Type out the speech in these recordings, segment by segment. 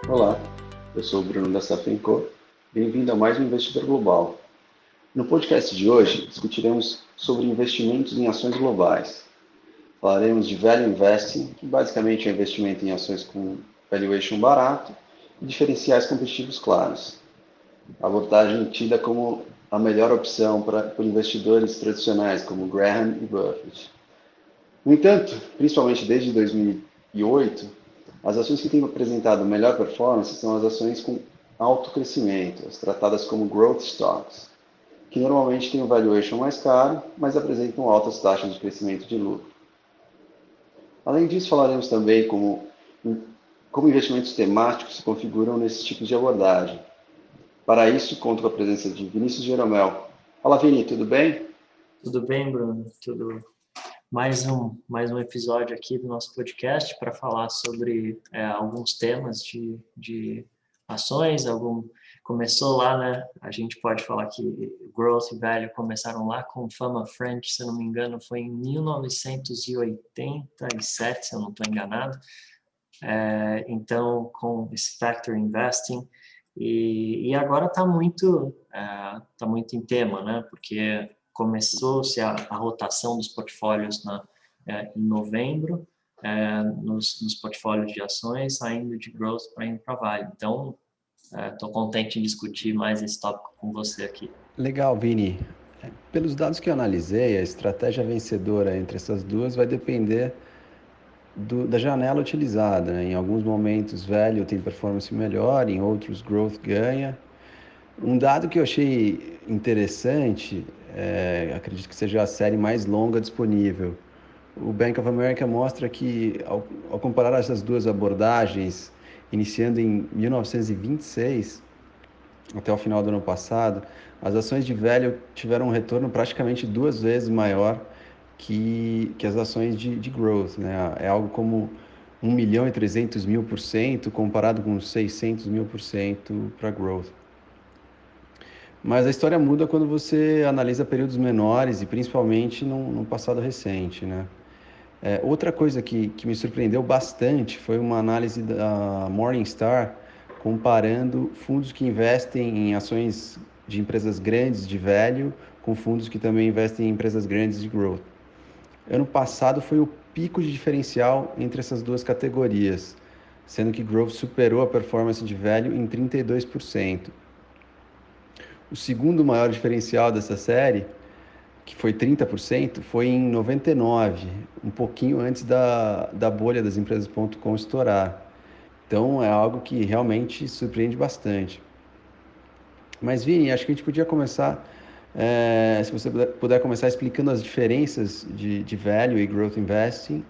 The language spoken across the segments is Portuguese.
Olá, eu sou o Bruno da Safenco. Bem-vindo a mais um Investidor Global. No podcast de hoje, discutiremos sobre investimentos em ações globais. Falaremos de Value Investing, que basicamente é um investimento em ações com valuation barato e diferenciais competitivos claros. A abordagem tida como a melhor opção por investidores tradicionais como Graham e Buffett. No entanto, principalmente desde 2008, as ações que têm apresentado melhor performance são as ações com alto crescimento, as tratadas como growth stocks, que normalmente têm um valuation mais caro, mas apresentam altas taxas de crescimento de lucro. Além disso, falaremos também como investimentos temáticos se configuram nesses tipos de abordagem. Para isso, conto com a presença de Vinícius Jeromel. Fala, Vini, tudo bem? Tudo bem, Bruno? Tudo. Mais um episódio aqui do nosso podcast para falar sobre alguns temas de ações. Começou lá, né? A gente pode falar que Growth e Value começaram lá com Fama French, se eu não me engano, foi em 1987, se eu não estou enganado. Então, com esse Factor Investing. E agora está muito em tema, né? Porque começou-se a rotação dos portfólios em novembro, nos portfólios de ações, saindo de growth para indo para value. Então, estou contente em discutir mais esse tópico com você aqui. Legal, Vini. Pelos dados que eu analisei, a estratégia vencedora entre essas duas vai depender da janela utilizada, né? Em alguns momentos, value tem performance melhor, em outros, growth ganha. Um dado que eu achei interessante, acredito que seja a série mais longa disponível. O Bank of America mostra que, ao comparar essas duas abordagens, iniciando em 1926, até o final do ano passado, as ações de value tiveram um retorno praticamente 2 vezes maior que as ações de growth, né? É algo como 1.300.000% comparado com 600.000% para growth. Mas a história muda quando você analisa períodos menores e principalmente num passado recente, né? Outra coisa que me surpreendeu bastante foi uma análise da Morningstar comparando fundos que investem em ações de empresas grandes de value com fundos que também investem em empresas grandes de growth. Ano passado foi o pico de diferencial entre essas duas categorias, sendo que growth superou a performance de value em 32%. O segundo maior diferencial dessa série, que foi 30%, foi em 99, um pouquinho antes da bolha das empresas.com estourar. Então é algo que realmente surpreende bastante. Mas Vini, acho que a gente podia começar, se você puder começar explicando as diferenças de value e growth investing,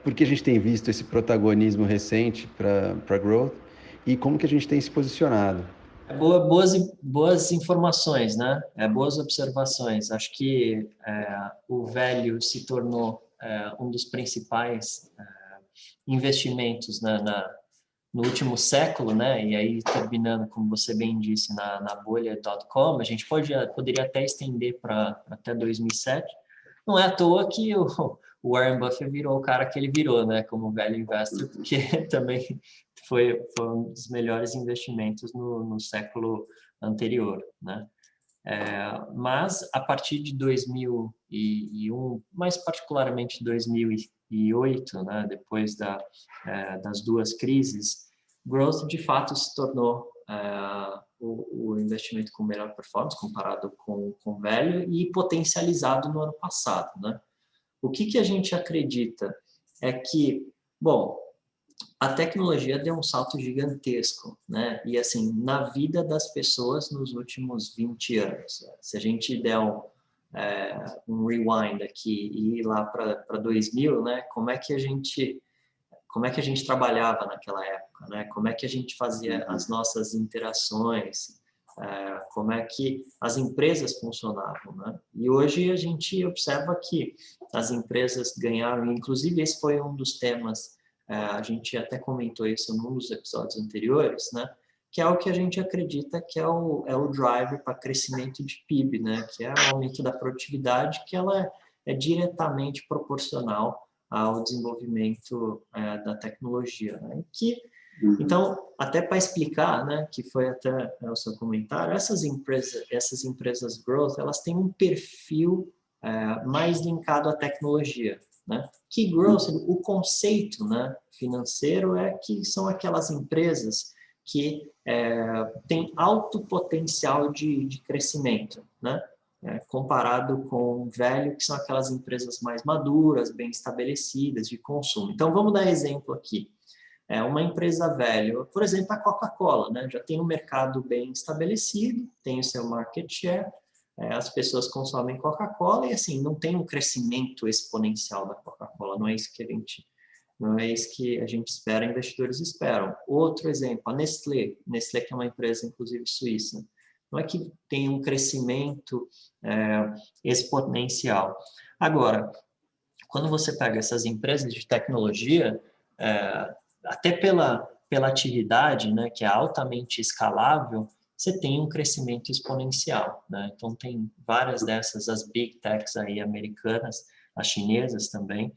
porque a gente tem visto esse protagonismo recente para growth e como que a gente tem se posicionado. Boas informações, né? Boas observações. Acho que o value se tornou um dos principais investimentos no último século, né? E aí, terminando, como você bem disse, na bolha.com, a gente poderia até estender para até 2007. Não é à toa que o Warren Buffett virou o cara que ele virou, né? Como value investor, porque também foi um dos melhores investimentos no século anterior, né? Mas a partir de 2001, mais particularmente 2008, né, depois das duas crises, growth de fato se tornou o investimento com melhor performance comparado com value e potencializado no ano passado, né? O que a gente acredita é que, bom, a tecnologia deu um salto gigantesco, né? E assim, na vida das pessoas nos últimos 20 anos. Se a gente der um rewind aqui e ir lá para 2000, né? Como é que a gente trabalhava naquela época, né? Como é que a gente fazia as nossas interações, como é que as empresas funcionavam, né? E hoje a gente observa que as empresas ganharam, inclusive esse foi um dos temas, a gente até comentou isso num dos episódios anteriores, né? Que é o que a gente acredita que é o driver para crescimento de PIB, né? Que é o aumento da produtividade, que ela é diretamente proporcional ao desenvolvimento da tecnologia, né? Que Então, até para explicar, né, que foi até o seu comentário, essas empresas growth, elas têm um perfil mais linkado à tecnologia, né? Que growth, o conceito, né, financeiro é que são aquelas empresas que têm alto potencial de crescimento, né? Comparado com o velho, que são aquelas empresas mais maduras, bem estabelecidas, de consumo. Então, vamos dar exemplo aqui. Uma empresa velha, por exemplo, a Coca-Cola, né? Já tem um mercado bem estabelecido, tem o seu market share, as pessoas consomem Coca-Cola e, assim, não tem um crescimento exponencial da Coca-Cola, não é isso que a gente espera, investidores esperam. Outro exemplo, a Nestlé, que é uma empresa, inclusive, suíça, não é que tem um crescimento exponencial. Agora, quando você pega essas empresas de tecnologia, até pela atividade, né, que é altamente escalável, você tem um crescimento exponencial, né? Então, tem várias dessas, as big techs aí americanas, as chinesas também,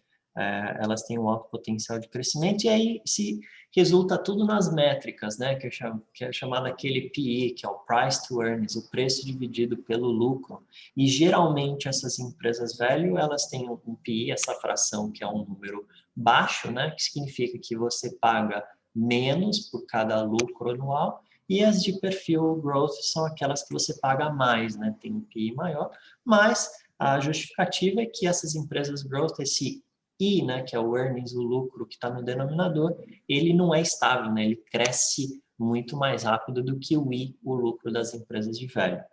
elas têm um alto potencial de crescimento, e aí se resulta tudo nas métricas, né, que é chamado aquele PE, que é o Price to Earnings, o preço dividido pelo lucro. E geralmente essas empresas velho, elas têm um PE, essa fração que é um número baixo, né, que significa que você paga menos por cada lucro anual, e as de perfil growth são aquelas que você paga mais, né, tem um PE maior, mas a justificativa é que essas empresas growth, esse I, né, que é o earnings, o lucro que está no denominador, ele não é estável, né, ele cresce muito mais rápido do que o I, o lucro das empresas de velho.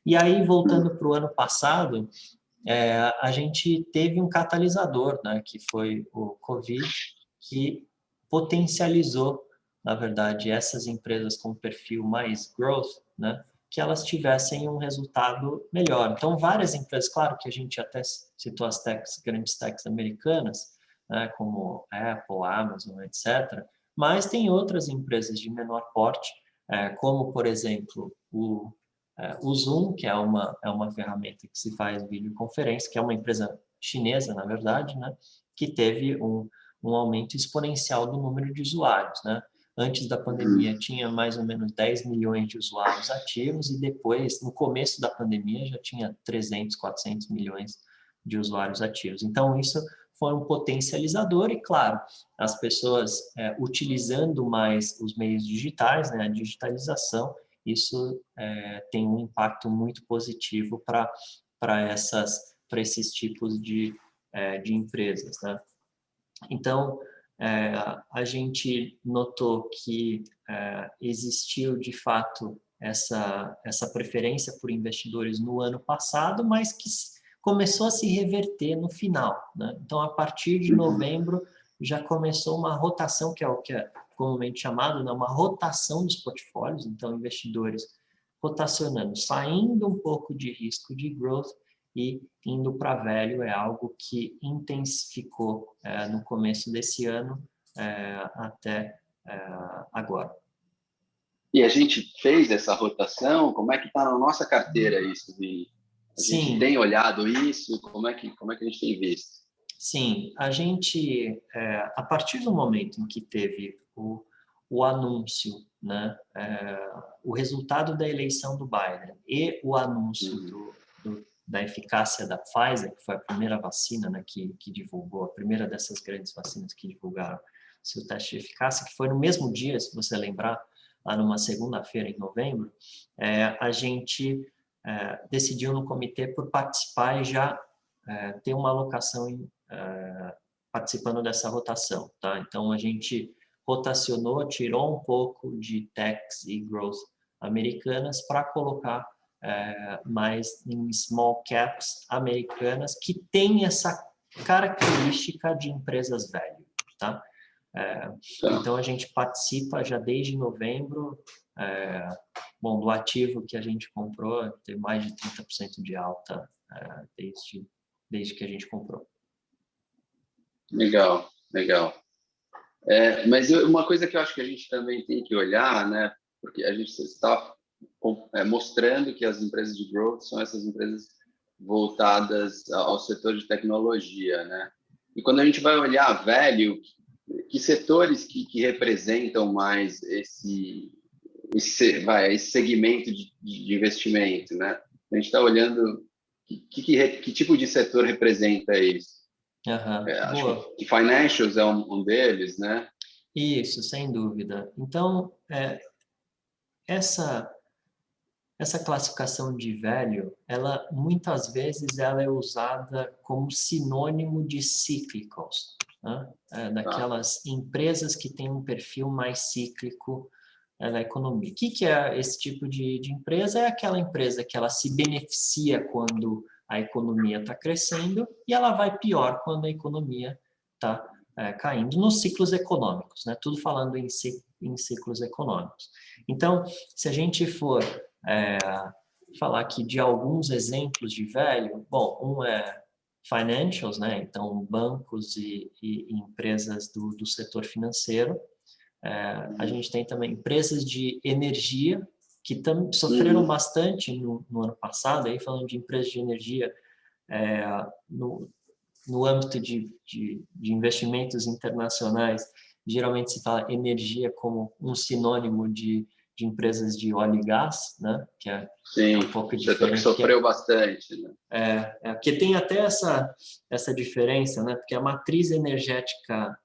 E aí, voltando para o ano passado, a gente teve um catalisador, né, que foi o Covid, que potencializou, na verdade, essas empresas com perfil mais growth, né, que elas tivessem um resultado melhor. Então, várias empresas, claro que a gente até citou as grandes techs americanas, né, como Apple, Amazon, etc., mas tem outras empresas de menor porte, como, por exemplo, o Zoom, que é uma ferramenta que se faz videoconferência, que é uma empresa chinesa, na verdade, né, que teve um aumento exponencial do número de usuários, né? Antes da pandemia tinha mais ou menos 10 milhões de usuários ativos e depois, no começo da pandemia, já tinha 300, 400 milhões de usuários ativos. Então, isso foi um potencializador e, claro, as pessoas utilizando mais os meios digitais, né, a digitalização, isso tem um impacto muito positivo para esses tipos de empresas, né? Então, a gente notou que existiu, de fato, essa preferência por investidores no ano passado, mas que começou a se reverter no final, né? Então, a partir de novembro, já começou uma rotação, que é o que é comumente chamado, né? Uma rotação dos portfólios, então, investidores rotacionando, saindo um pouco de risco de growth e indo para velho, é algo que intensificou no começo desse ano até agora. E a gente fez essa rotação, como é que está na nossa carteira isso, Vini? A gente tem olhado isso, como é que a gente tem visto? Sim, a gente, a partir do momento em que teve o anúncio, né, o resultado da eleição do Biden e o anúncio da eficácia da Pfizer, que foi a primeira vacina, né, que divulgou, a primeira dessas grandes vacinas que divulgaram seu teste de eficácia, que foi no mesmo dia, se você lembrar, lá numa segunda-feira em novembro, a gente decidiu no comitê por participar e já ter uma alocação participando dessa rotação, tá? Então, a gente rotacionou, tirou um pouco de techs e growth americanas para colocar mais em small caps americanas que têm essa característica de empresas velho, tá? Então, a gente participa já desde novembro, bom, do ativo que a gente comprou, tem mais de 30% de alta desde que a gente comprou. Legal, legal. Mas uma coisa que eu acho que a gente também tem que olhar, né, porque a gente está mostrando que as empresas de growth são essas empresas voltadas ao setor de tecnologia, né? E quando a gente vai olhar velho, que setores que representam mais esse segmento de investimento, né? A gente está olhando que tipo de setor representa isso. Acho que financials é um deles, né? Isso, sem dúvida. Então, essa classificação de value, ela muitas vezes ela é usada como sinônimo de cyclicals, né? Daquelas empresas que têm um perfil mais cíclico na economia. O que é esse tipo de empresa? É aquela empresa que ela se beneficia quando a economia está crescendo e ela vai pior quando a economia está caindo nos ciclos econômicos, né? Tudo falando em ciclos econômicos. Então, se a gente for falar aqui de alguns exemplos de value, bom, um é financials, né? Então, bancos e empresas do setor financeiro. A gente tem também empresas de energia que sofreram bastante no ano passado, aí falando de empresas de energia no âmbito de investimentos internacionais, geralmente se fala energia como um sinônimo de empresas de óleo e gás, né? Que é um pouco diferente. Que sofreu bastante, né? Porque tem até essa diferença, né? Porque a matriz energética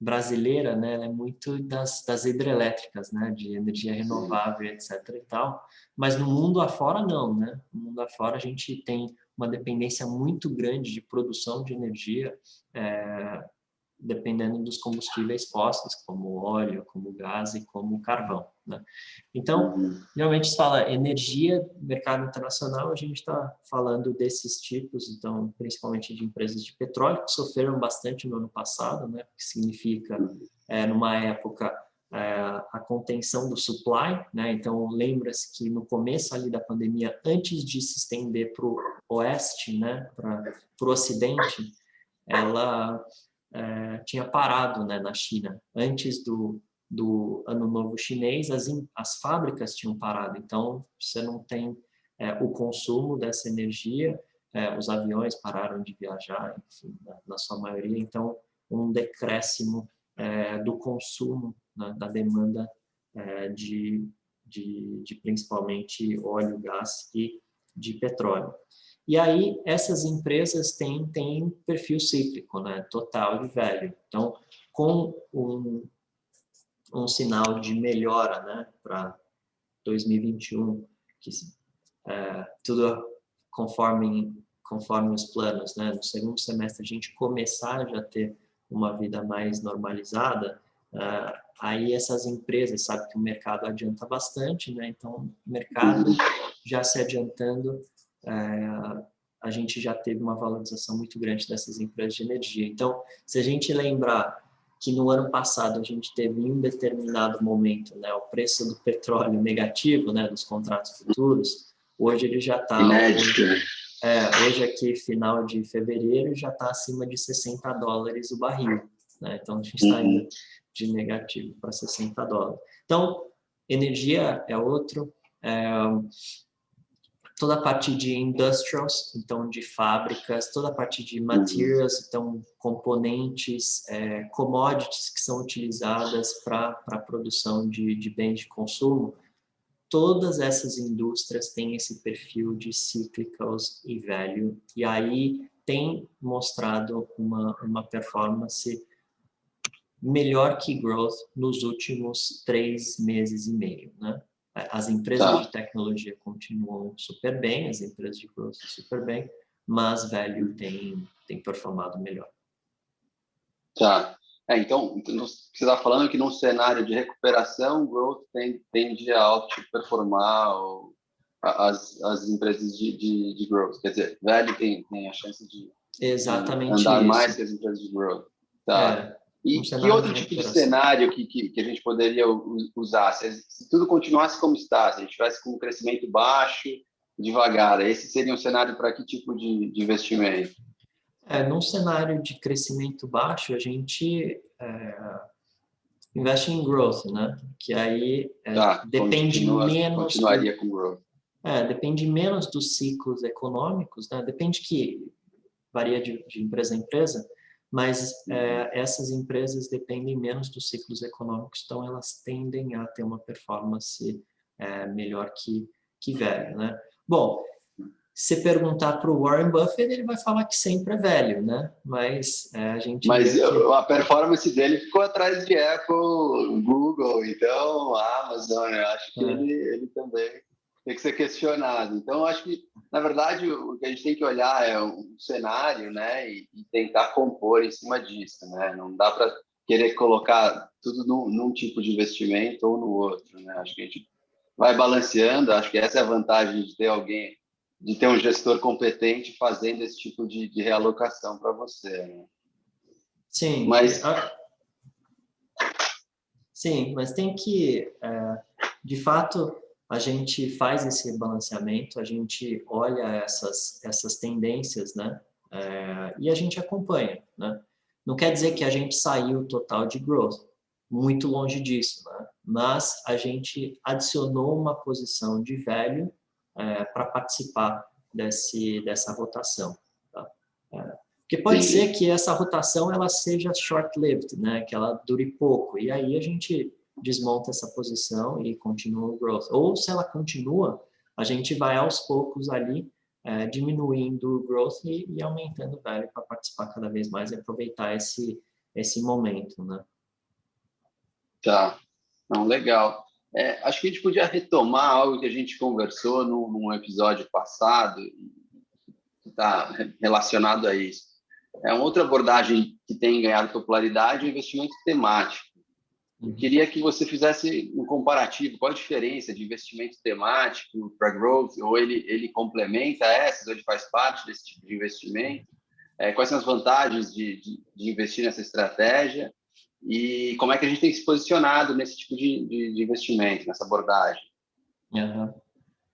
brasileira, né, ela é muito das hidrelétricas, né, de energia renovável, etc. e tal, mas no mundo afora não, né? No mundo afora a gente tem uma dependência muito grande de produção de energia, dependendo dos combustíveis fósseis, como óleo, como gás e como carvão, né? Então, geralmente se fala energia, mercado internacional, a gente está falando desses tipos, então, principalmente de empresas de petróleo, que sofreram bastante no ano passado, né? Que significa, numa época, a contenção do supply, né? Então, lembra-se que no começo ali da pandemia, antes de se estender para o oeste, né? Para o ocidente, ela tinha parado, né, na China. Antes do Ano Novo Chinês, as fábricas tinham parado. Então, você não tem o consumo dessa energia, os aviões pararam de viajar, enfim, na sua maioria. Então, um decréscimo do consumo, né, da demanda de principalmente óleo, gás e de petróleo. E aí, essas empresas têm perfil cíclico, né? Total de value. Então, com um sinal de melhora, né? Para 2021, que tudo conforme os planos, né? No segundo semestre, a gente começar a já ter uma vida mais normalizada, aí essas empresas, sabe que o mercado adianta bastante, né? Então, o mercado já se adiantando, a gente já teve uma valorização muito grande dessas empresas de energia. Então, se a gente lembrar que no ano passado a gente teve em um determinado momento, né, o preço do petróleo negativo, né, dos contratos futuros, hoje ele já está... hoje aqui, final de fevereiro, já está acima de $60 o barril, né? Então, a gente está indo de negativo para $60. Então, energia é outro... toda a parte de industrials, então de fábricas, toda a parte de materials, então componentes, commodities que são utilizadas para a produção de bens de consumo, todas essas indústrias têm esse perfil de cyclicals e value, e aí tem mostrado uma performance melhor que growth nos últimos 3 meses e meio, né? As empresas de tecnologia continuam super bem, as empresas de growth super bem, mas value tem performado melhor. Tá. Então, você está falando que num cenário de recuperação, growth tende a outperformar as empresas de growth. Quer dizer, value tem a chance de andar mais que as empresas de growth. Tá. E que outro tipo de cenário que a gente poderia usar? Se tudo continuasse como está, se a gente tivesse com um crescimento baixo, devagar, esse seria um cenário para que tipo de investimento? Num cenário de crescimento baixo, a gente investe em growth, né? Que aí depende menos... Continuaria com growth. Depende menos dos ciclos econômicos, né? Depende que varia de empresa a empresa, mas essas empresas dependem menos dos ciclos econômicos, então elas tendem a ter uma performance melhor que velho, né? Bom, se perguntar para o Warren Buffett, ele vai falar que sempre é velho, né? Mas a gente Mas vê que... a performance dele ficou atrás de Apple, Google, então a Amazon, eu acho que ele também tem que ser questionado. Então, eu acho que, na verdade, o que a gente tem que olhar é um cenário, né, e tentar compor em cima disso, né? Não dá para querer colocar tudo num tipo de investimento ou no outro, né? Acho que a gente vai balanceando, acho que essa é a vantagem de ter alguém, de ter um gestor competente fazendo esse tipo de realocação para você, né? Sim, Mas sim, mas tem que, de fato, a gente faz esse balanceamento, a gente olha essas tendências, né? E a gente acompanha, né? Não quer dizer que a gente saiu total de growth, muito longe disso, né? Mas a gente adicionou uma posição de velho para participar dessa rotação, tá? Porque pode ser que essa rotação ela seja short-lived, né? Que ela dure pouco, e aí a gente desmonta essa posição e continua o growth. Ou se ela continua, a gente vai aos poucos ali diminuindo o growth e aumentando o value para participar cada vez mais e aproveitar esse momento, né? tá, não, legal. Acho que a gente podia retomar algo que a gente conversou num episódio passado, que está relacionado a isso. Uma outra abordagem que tem ganhado popularidade é o investimento temático. Eu queria que você fizesse um comparativo. Qual a diferença de investimento temático para growth? Ou ele complementa essas, ou ele faz parte desse tipo de investimento? Quais são as vantagens de investir nessa estratégia? E como é que a gente tem se posicionado nesse tipo de investimento, nessa abordagem? Uhum.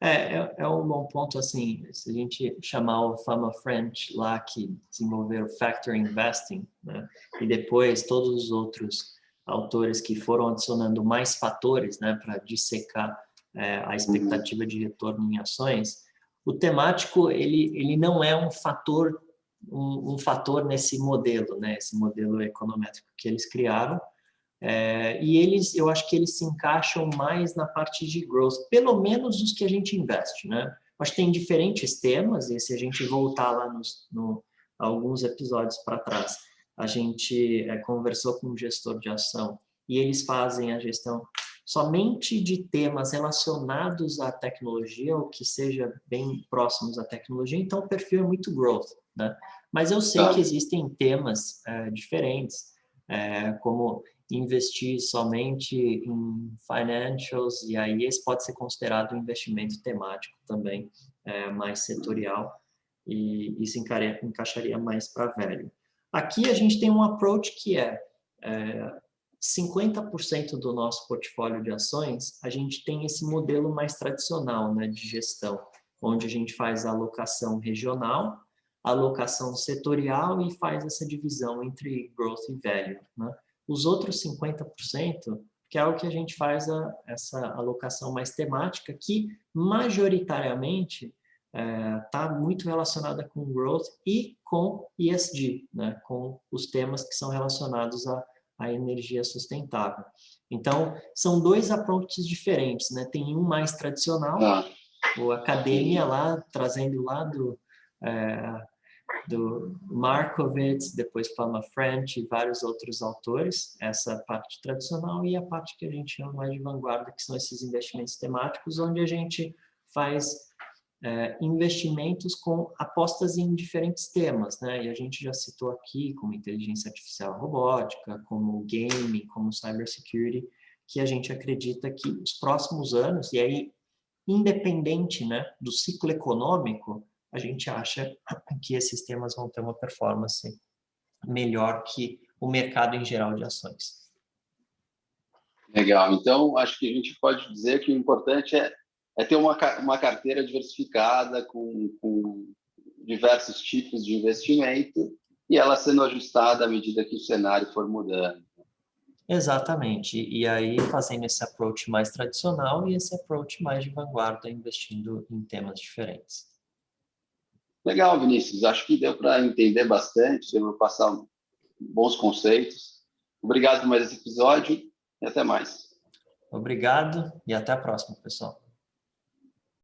É um bom ponto, assim, se a gente chamar o Fama French lá, que desenvolveram Factor Investing, né? E depois todos os outros autores que foram adicionando mais fatores, né, para dissecar a expectativa de retorno em ações, o temático, ele não é um fator nesse modelo, né, esse modelo econométrico que eles criaram, e eu acho que eles se encaixam mais na parte de growth, pelo menos os que a gente investe, né? Acho que tem diferentes temas, e se a gente voltar lá alguns episódios para trás, a gente conversou com um gestor de ação, e eles fazem a gestão somente de temas relacionados à tecnologia, ou que seja bem próximos à tecnologia, então o perfil é muito growth, né? Mas eu sei que existem temas diferentes, como investir somente em financials, e aí esse pode ser considerado um investimento temático também, mais setorial, e isso encaixaria mais para velho. Aqui a gente tem um approach que 50% do nosso portfólio de ações, a gente tem esse modelo mais tradicional, né, de gestão, onde a gente faz a alocação regional, a alocação setorial e faz essa divisão entre growth e value, né? Os outros 50%, que é o que a gente faz essa alocação mais temática, que majoritariamente está muito relacionada com growth e com ESG, né? Com os temas que são relacionados à energia sustentável. Então, são dois approaches diferentes, né? Tem um mais tradicional, o Academia lá, trazendo lá do Markowitz, depois Fama French e vários outros autores, essa parte tradicional, e a parte que a gente chama mais de vanguarda, que são esses investimentos temáticos, onde a gente faz investimentos com apostas em diferentes temas, né? E a gente já citou aqui, como inteligência artificial robótica, como game, como cybersecurity, que a gente acredita que os próximos anos, e aí independente, né, do ciclo econômico, a gente acha que esses temas vão ter uma performance melhor que o mercado em geral de ações. Legal. Então, acho que a gente pode dizer que o importante é ter uma carteira diversificada com diversos tipos de investimento e ela sendo ajustada à medida que o cenário for mudando. Exatamente. E aí, fazendo esse approach mais tradicional e esse approach mais de vanguarda, investindo em temas diferentes. Legal, Vinícius. Acho que deu para entender bastante, deu para passar bons conceitos. Obrigado por mais esse episódio e até mais. Obrigado e até a próxima, pessoal.